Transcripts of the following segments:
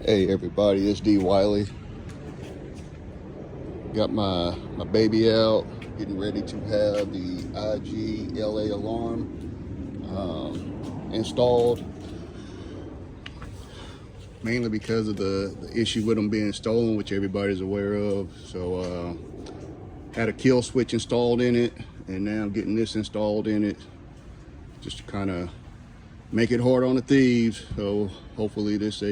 Hey everybody, it's D Wiley. Got my baby out, getting ready to have the IGLA alarm installed. Mainly because of the issue with them being stolen, which everybody's aware of. So had a kill switch installed in it, and now I'm getting this installed in it just to kind of make it hard on the thieves. So hopefully this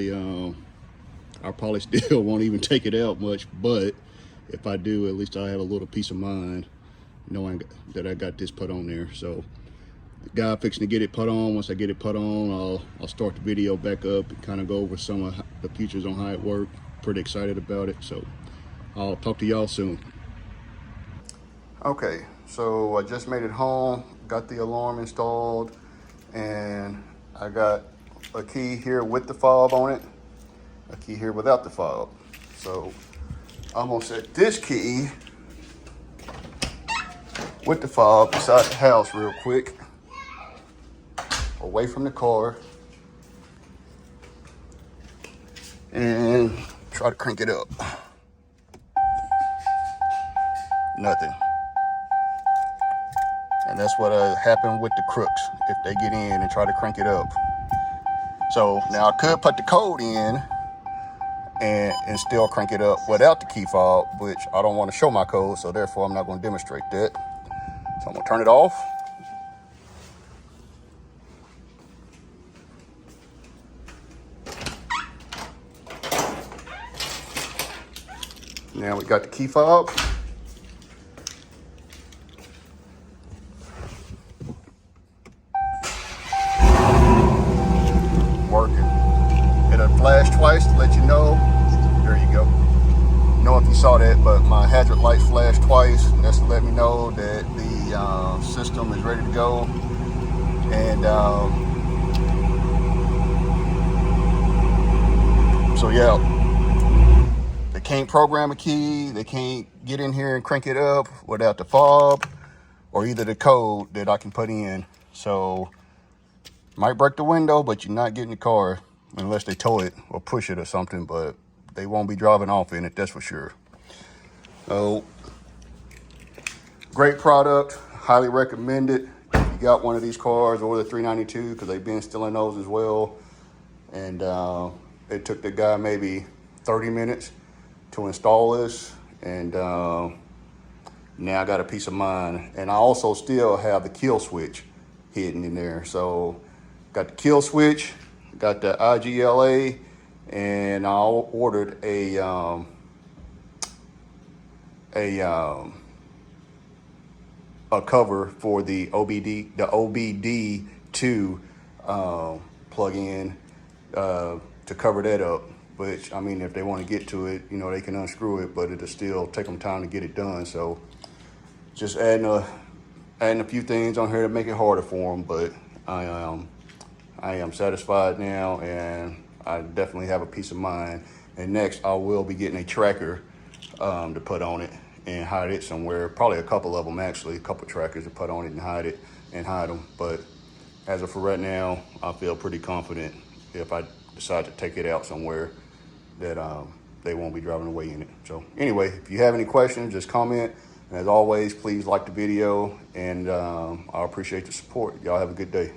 I probably still won't even take it out much, but if I do, at least I have a little peace of mind knowing that I got this put on there. So the guy fixing to get it put on. Once I get it put on, I'll start the video back up and kind of go over some of the features on how it works. Pretty excited about it, so I'll talk to y'all soon. Okay, so I just made it home, got the alarm installed, and I got a key here with the fob on it, a key here without the fob. So I'm gonna set this key with the fob beside the house real quick, away from the car, and try to crank it up. Nothing. And that's what happened with the crooks if they get in and try to crank it up. So now I could put the code in and still crank it up without the key fob, which I don't want to show my code, so therefore I'm not going to demonstrate that. So I'm going to turn it off. Now we got the key fob. Working. It'll flash twice to let you know. There you go. Know if you saw that, but my hazard light flashed twice. That's to let me know that the system is ready to go. And so yeah, they can't program a key. They can't get in here and crank it up without the fob or either the code that I can put in. So might break the window, but you're not getting the car unless they tow it or push it or something, but they won't be driving off in it, that's for sure. So, great product, highly recommend it. If you got one of these cars or the 392, because they've been stealing those as well. And it took the guy maybe 30 minutes to install this, and now I got a peace of mind. And I also still have the kill switch hidden in there. So got the kill switch, got the IGLA, and I ordered a cover for the OBD2 plug-in to cover that up. Which, I mean, if they want to get to it, you know, they can unscrew it, but it'll still take them time to get it done. So just adding a few things on here to make it harder for them, but I am satisfied now, and I definitely have a peace of mind. And next, I will be getting a tracker to put on it and hide it somewhere. Probably a couple of them, actually, a couple trackers to put on it and hide them. But as of for right now, I feel pretty confident if I decide to take it out somewhere that they won't be driving away in it. So anyway, if you have any questions, just comment. And as always, please like the video, and I appreciate the support. Y'all have a good day.